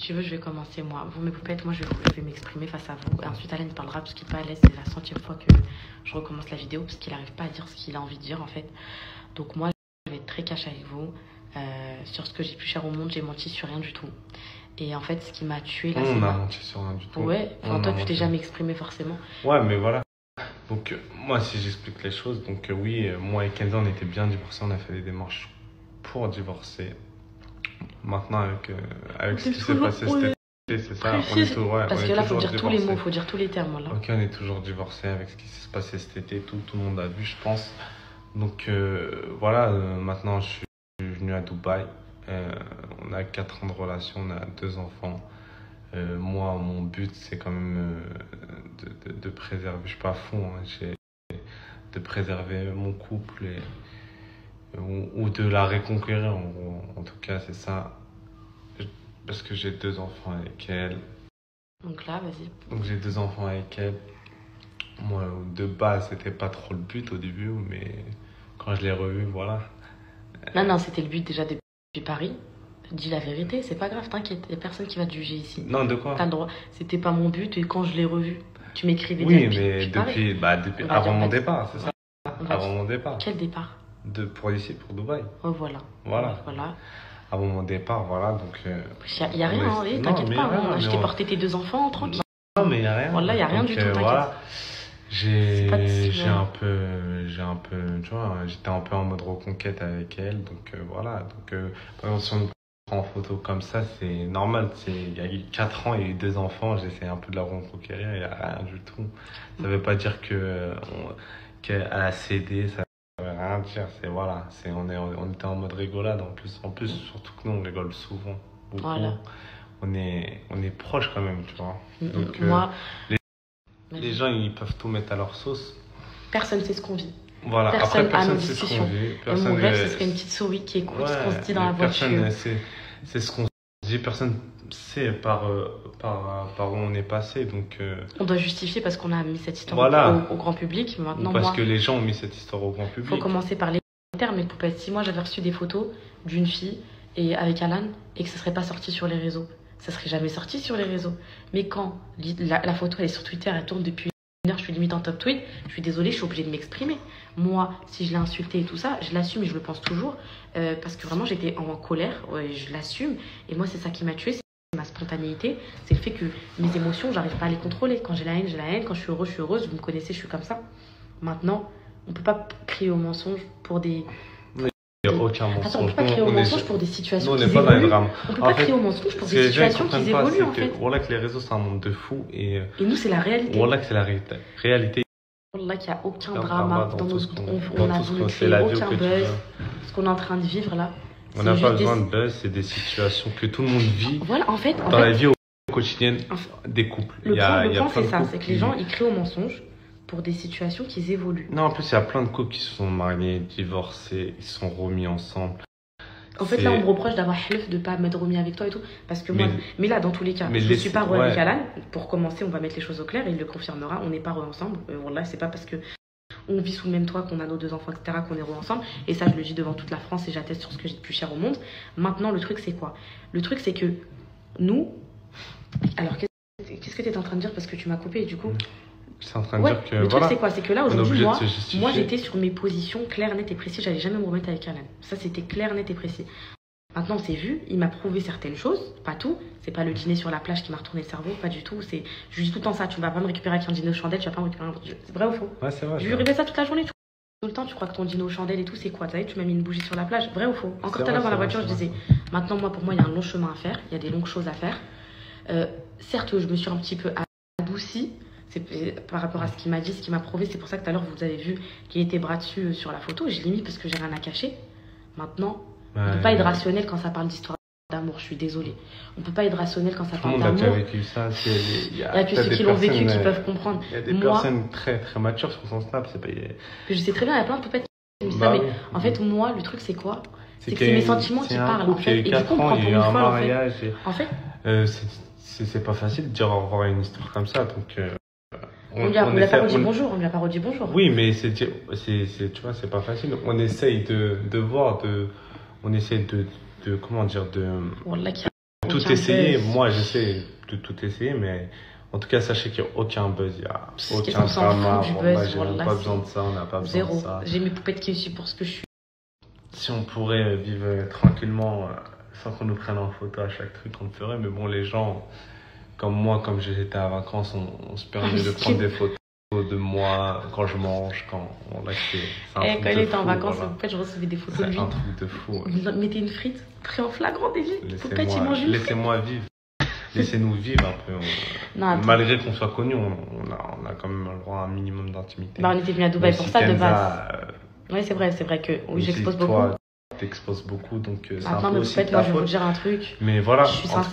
tu veux, je vais commencer moi. Vous, mes poupettes, moi, je vais m'exprimer face à vous. Et ensuite, Alan parlera parce qu'il n'est pas à l'aise. C'est la 100e fois que je recommence la vidéo parce qu'il n'arrive pas à dire ce qu'il a envie de dire, en fait. Donc, moi, je vais être très cash avec vous. Sur ce que j'ai plus cher au monde, j'ai menti sur rien du tout. Et en fait, ce qui m'a tué là, c'est. On a menti sur rien du tout. Ouais, enfin, toi, tu t'es jamais exprimé forcément. Ouais, mais voilà. Donc, moi, si j'explique les choses, donc oui, moi et Kenza, on était bien divorcés. On a fait des démarches pour divorcer. Maintenant, avec ce qui s'est passé cet été, c'est ça. On est toujours, ouais, parce que là, il faut dire tous les mots, il faut dire tous les termes. Là. Ok, on est toujours divorcés avec ce qui s'est passé cet été. Tout le monde a vu, je pense. Donc, voilà, maintenant, je suis venu à Dubaï. On a 4 ans de relation, on a 2 enfants. Moi, mon but, c'est quand même de préserver, je suis pas fou, hein, de préserver mon couple ou de la reconquérir, en tout cas, c'est ça. Parce que j'ai 2 enfants avec elle. Donc là, vas-y. Donc j'ai 2 enfants avec elle. Moi, de base, c'était pas trop le but au début, mais quand je l'ai revu, voilà. Non, c'était le but déjà depuis Paris. Dis la vérité, c'est pas grave, t'inquiète, il n'y a personne qui va te juger ici. Non, de quoi? T'as le droit. C'était pas mon but et quand je l'ai revu, tu m'écrivais oui, mais depuis avant mon départ, c'est ça? Avant mon départ. Quel départ? Pour ici, pour Dubaï. Oh, voilà. Avant mon départ, voilà, donc... Il n'y a rien, hein, t'inquiète pas, hein, je t'ai porté tes 2 enfants, tranquille. Non, mais il n'y a rien. Voilà, il n'y a rien du tout, t'inquiète. Voilà. J'ai un peu, tu vois, j'étais un peu en mode reconquête avec elle, donc voilà. Donc, par exemple, si on nous prend en photo comme ça, c'est normal. Il y a eu 4 ans, il y a eu 2 enfants, j'essaie un peu de la reconquérir, il n'y a rien du tout. Ça ne veut pas dire qu'elle a cédé, ça ne veut rien dire. Voilà, on était en mode rigolade en plus, surtout que nous, on rigole souvent, beaucoup. Voilà. On est proches quand même, tu vois. Donc, moi. Les gens, ils peuvent tout mettre à leur sauce. Personne ne sait ce qu'on vit. Voilà, personne ne sait ce qu'on vit. Mon rêve, ce serait une petite souris qui écoute ce qu'on se dit dans la voiture. Personne c'est ce qu'on se dit. Personne sait par où on est passé. Donc, on doit justifier parce qu'on a mis cette histoire au grand public. Maintenant, parce que les gens ont mis cette histoire au grand public. Il faut commencer par les termes. Mais poupettes, si moi j'avais reçu des photos d'une fille et avec Alan et que ce ne serait pas sorti sur les réseaux, ça serait jamais sorti sur les réseaux. Mais quand la photo elle est sur Twitter, elle tourne depuis une heure, je suis limite en top tweet, je suis désolée, je suis obligée de m'exprimer. Moi, si je l'ai insulté et tout ça, je l'assume et je le pense toujours. Parce que vraiment, j'étais en colère, je l'assume. Et moi, c'est ça qui m'a tuée, c'est ma spontanéité. C'est le fait que mes émotions, j'arrive pas à les contrôler. Quand j'ai la haine, j'ai la haine. Quand je suis heureuse, je suis heureuse. Vous me connaissez, je suis comme ça. Maintenant, on peut pas crier au mensonge pour des... Il n'y a aucun mensonge. Attends, on ne peut pas crier au mensonge pour des situations qui évoluent. On n'est pas dans les drames. On ne peut pas crier au mensonge pour des situations qui évoluent, en fait. Voilà que les réseaux, c'est un monde de fous. Et nous, c'est la réalité. Voilà que c'est la réalité. Voilà qu'il n'y a aucun drama. On a voulu créer aucun buzz. Ce qu'on est en train de vivre, là. On n'a pas besoin de buzz, c'est des situations que tout le monde vit. Voilà, en fait. Dans la vie quotidienne des couples. Le point, c'est ça. C'est que les gens, ils crient au mensonge pour des situations qui évoluent. Non, en plus, il y a plein de couples qui se sont mariés, divorcés, ils se sont remis ensemble. En fait, là, on me reproche d'avoir half de ne pas m'être remis avec toi et tout. Parce que moi, mais là, dans tous les cas, je ne suis pas re avec Alan. Pour commencer, on va mettre les choses au clair, il le confirmera. On n'est pas re ensemble. Voilà, c'est pas parce que on vit sous le même toit, qu'on a nos 2 enfants, etc., qu'on est re ensemble. Et ça, je le dis devant toute la France et j'atteste sur ce que j'ai de plus cher au monde. Maintenant, le truc, c'est quoi? Le truc, c'est que nous. Alors, qu'est-ce que tu es en train de dire? Parce que tu m'as coupé, du coup. Je suis en train de dire que. Le truc, c'est quoi? C'est que là, aujourd'hui, moi, j'étais sur mes positions claires, nettes et précises. J'allais jamais me remettre avec Alan. Ça, c'était clair, net et précis. Maintenant, on s'est vu. Il m'a prouvé certaines choses. Pas tout. C'est pas le dîner sur la plage qui m'a retourné le cerveau. Pas du tout. Je lui dis tout le temps ça. Tu vas pas me récupérer avec un dîner aux chandelles. Tu vas pas me récupérer un. C'est vrai ou faux? Ouais, c'est vrai. Je lui répète ça toute la journée. Tout le temps, tu crois que ton dîner aux chandelles et tout, c'est quoi? Tu m'as mis une bougie sur la plage. Vrai ou faux? Encore tout à l'heure dans la voiture, je disais. Maintenant, pour moi, il y a un long chemin à faire. Il y a des longues choses à faire. Certes, je me suis un petit peu adoucie. C'est par rapport à ce qu'il m'a dit, ce qu'il m'a prouvé. C'est pour ça que tout à l'heure, vous avez vu qu'il était bras dessus sur la photo. Je l'ai mis parce que j'ai rien à cacher. Maintenant, on ne peut pas être rationnel quand ça parle d'histoire d'amour. Je suis désolée. On ne peut pas être rationnel quand ça parle d'amour. Tout le monde a déjà vécu ça. Il y a que ceux qui l'ont vécu qui peuvent comprendre. Il y a des personnes très, très matures sur son snap. Je sais très bien, il y a plein de poupettes qui me disent ça. Mais en fait, moi, le truc, c'est quoi? C'est que c'est mes sentiments qui parlent. En fait. Et du coup, on prend pour une folle. En fait, c'est pas facile de dire au revoir à une histoire comme ça. Donc. On lui a pas redit bonjour, on lui a pas redit bonjour. Oui, mais tu vois, c'est pas facile. On essaye de voir, on essaie de comment dire, de Wallah, tout tout essayer. Moi, j'essaie de tout essayer, mais en tout cas, sachez qu'il n'y a aucun buzz. Il n'y a aucun drama. J'ai pas besoin de ça, on n'a pas besoin de ça. J'ai mes poupettes qui me suivent pour ce que je suis. Si on pourrait vivre tranquillement, sans qu'on nous prenne en photo à chaque truc, on le ferait. Mais bon, les gens, comme moi, comme j'étais à vacances, on se permet de prendre des photos de moi quand je mange, quand quand il était en vacances, voilà. En fait, je recevais des photos de lui. C'est un truc de fou. Ouais. Il mettait une frite, pris en flagrant délit. Laissez-moi vivre. Laissez-nous vivre un peu. Malgré qu'on soit connus, on a quand même le droit à un minimum d'intimité. Bah, on était venu à Dubaï pour ça de base. Oui, c'est vrai que oui, j'expose beaucoup. Toi, t'exposes beaucoup, donc c'est un peu aussi moi, je vais vous dire un truc. Mais voilà,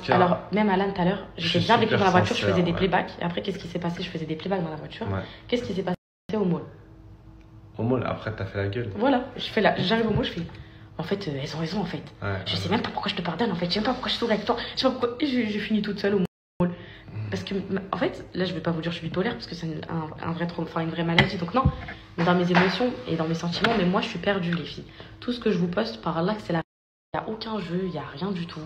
Alors, même Alan, tout à l'heure, j'étais bien avec lui dans la voiture, je faisais des playbacks. Et après, qu'est-ce qui s'est passé? Je faisais des playbacks dans la voiture. Ouais. Qu'est-ce qui s'est passé au mall? Au mall, après, t'as fait la gueule. Voilà, j'arrive au mall, je fais... En fait, elles ont raison, en fait. Ouais, je sais même pas pourquoi je te pardonne, en fait. Je sais même pas pourquoi je souris avec toi. Je sais pas pourquoi... Et j'ai fini toute seule au mall. Parce que, en fait, là, je vais pas vous dire que je suis bipolaire, parce que c'est une vraie maladie. Donc non, mais dans mes émotions et dans mes sentiments, mais moi, je suis perdue, les filles. Tout ce que je vous poste par là, c'est la... Il n'y a aucun jeu, il n'y a rien du tout.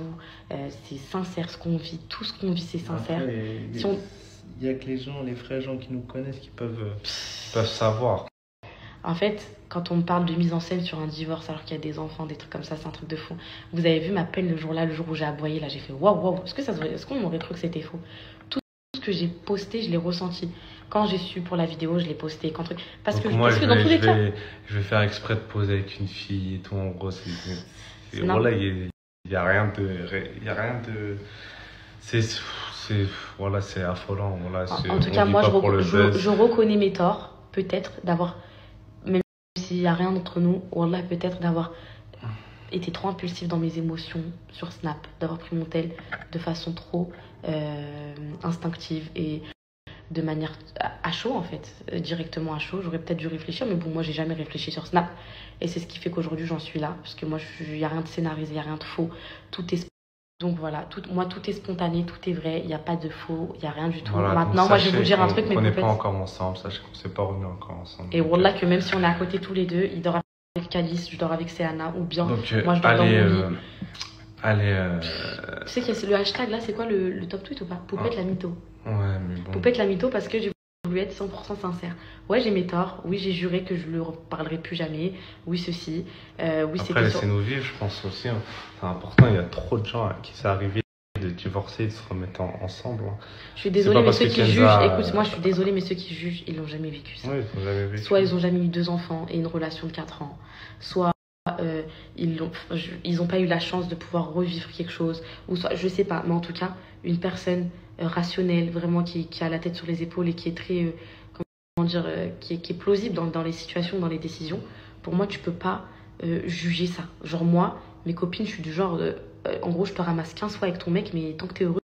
C'est sincère ce qu'on vit. Tout ce qu'on vit, c'est sincère. Après, il y a que les vrais gens qui nous connaissent qui peuvent savoir. En fait, quand on me parle de mise en scène sur un divorce alors qu'il y a des enfants, des trucs comme ça, c'est un truc de fou. Vous avez vu ma peine le jour où j'ai aboyé, là, j'ai fait waouh. Est-ce qu'on aurait cru que c'était faux? Tout ce que j'ai posté, je l'ai ressenti. Quand j'ai su pour la vidéo, je l'ai posté. Parce que dans tous les cas. Je vais faire exprès de poser avec une fille et tout. En gros, voilà, il y a rien de. Voilà, c'est affolant. Voilà, en tout cas, moi, je reconnais mes torts, peut-être, d'avoir. Même s'il n'y a rien entre nous, voilà, peut-être d'avoir été trop impulsif dans mes émotions sur Snap, d'avoir pris mon tel de façon trop instinctive et de manière à chaud, en fait, directement à chaud. J'aurais peut-être dû réfléchir, mais bon, moi, j'ai jamais réfléchi sur Snap. Et c'est ce qui fait qu'aujourd'hui, j'en suis là. Parce que moi, il n'y a rien de scénarisé, il n'y a rien de faux. Tout est... Donc voilà, tout est spontané, tout est vrai. Il n'y a pas de faux, il n'y a rien du tout. Voilà, maintenant, moi, je vais vous dire un truc, mais on n'est pas encore ensemble, sachez qu'on ne s'est pas remis encore ensemble. Et voilà que même si on est à côté tous les deux, il dort avec Calice, je dors avec Céana, ou bien donc, moi, je dors dans mon lit. Tu sais qu'il y a le hashtag là, c'est quoi le top tweet ou pas? Poupette la mytho. Ouais, mais bon. Poupette la mytho parce que j'ai voulu être 100% sincère. Ouais, j'ai mes torts. Oui, j'ai juré que je ne le reparlerai plus jamais. Oui, ceci. Oui, après, laissez-nous vivre, je pense aussi. Hein. C'est important, il y a trop de gens à qui c'est arrivé de divorcer et de se remettre ensemble. Hein. Je suis désolée, mais ceux qui jugent, écoute, moi je suis désolée, mais ceux qui jugent, ils n'ont jamais vécu ça. Oui, ils n'ont jamais vécu. Soit ils n'ont jamais eu 2 enfants et une relation de 4 ans. Soit ils n'ont pas eu la chance de pouvoir revivre quelque chose. Ou soit, je sais pas, mais en tout cas, une personne rationnelle, vraiment qui a la tête sur les épaules et qui est très, qui est plausible dans les situations, dans les décisions. Pour moi, tu peux pas juger ça. Genre moi, mes copines, je suis du genre, en gros, je te ramasse 15 fois avec ton mec, mais tant que t'es heureux,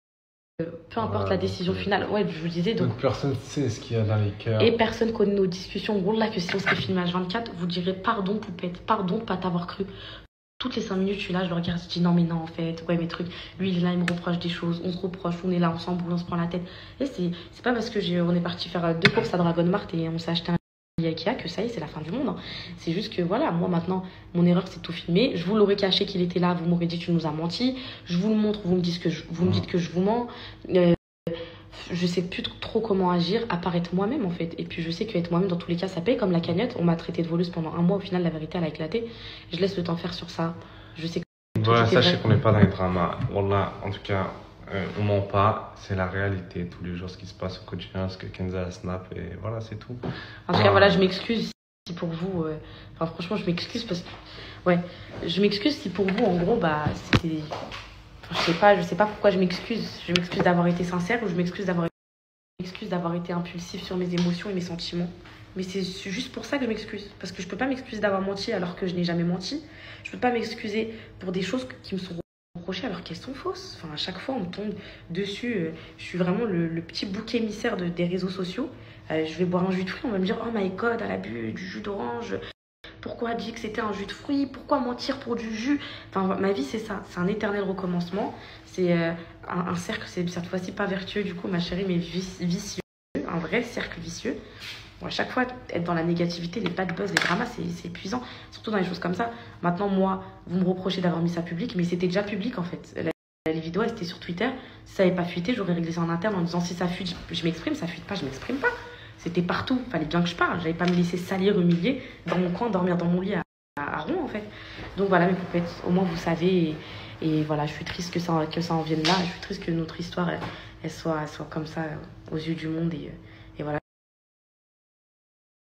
peu importe la décision finale. Ouais, je vous disais. Donc personne sait ce qu'il y a dans les cœurs. Et personne connaît nos discussions. Gros, là, que si on serait filmé à 24, vous direz pardon, poupette, pardon de pas t'avoir cru. Toutes les 5 minutes, je suis là, je le regarde, je dis non, mais non, en fait, ouais, mes trucs. Lui, il est là, il me reproche des choses, on se reproche, on est là, on s'emboule, on se prend la tête. Et c'est pas parce que on est parti faire 2 courses à Dragon Mart et on s'est acheté un Ikea que ça y est, c'est la fin du monde. C'est juste que voilà, moi maintenant, mon erreur, c'est de tout filmer. Je vous l'aurais caché qu'il était là, vous m'aurez dit tu nous as menti. Je vous le montre, vous me dites que je vous mens. Je sais plus trop comment agir, à part être moi-même en fait. Et puis je sais qu'être moi-même dans tous les cas ça paye, comme la cagnotte. On m'a traité de voleuse pendant 1 mois, au final la vérité elle a éclaté. Je laisse le temps faire sur ça. Je sais que voilà, sachez qu'on n'est pas dans les dramas. Wallah, en tout cas, on ment pas, c'est la réalité tous les jours ce qui se passe au quotidien, ce que Kenza a snap et voilà, c'est tout. En tout cas, voilà, je m'excuse si pour vous. Enfin, franchement, je m'excuse parce que. Ouais, je m'excuse si pour vous, en gros, bah, c'était. Je sais pas pourquoi je m'excuse. Je m'excuse d'avoir été sincère ou je m'excuse d'avoir été impulsif sur mes émotions et mes sentiments. Mais c'est juste pour ça que je m'excuse. Parce que je peux pas m'excuser d'avoir menti alors que je n'ai jamais menti. Je peux pas m'excuser pour des choses qui me sont reprochées alors qu'elles sont fausses. Enfin, à chaque fois, on me tombe dessus. Je suis vraiment le petit bouc émissaire des réseaux sociaux. Je vais boire un jus de fruits, on va me dire « Oh my God, elle a bu du jus d'orange. Pourquoi elle dit que c'était un jus de fruits? Pourquoi mentir pour du jus ?» Enfin, ma vie, c'est ça. C'est un éternel recommencement. C'est un cercle, c'est cette fois-ci pas vertueux, du coup, ma chérie, mais vicieux. Un vrai cercle vicieux. Bon, à chaque fois, être dans la négativité, les bad buzz, les dramas, c'est épuisant. Surtout dans les choses comme ça. Maintenant, moi, vous me reprochez d'avoir mis ça public, mais c'était déjà public, en fait. Les vidéos, elles étaient sur Twitter. Si ça n'avait pas fuité, j'aurais réglé ça en interne en disant si ça fuite, je m'exprime, ça fuite pas, je m'exprime pas. C'était partout. Fallait bien que je parle. J'allais pas me laisser salir, humilier dans mon coin, dormir dans mon lit à Rouen, en fait. Donc voilà, mes poupettes, au moins vous savez. Et voilà, je suis triste que ça en vienne là. Je suis triste que notre histoire, elle soit comme ça aux yeux du monde.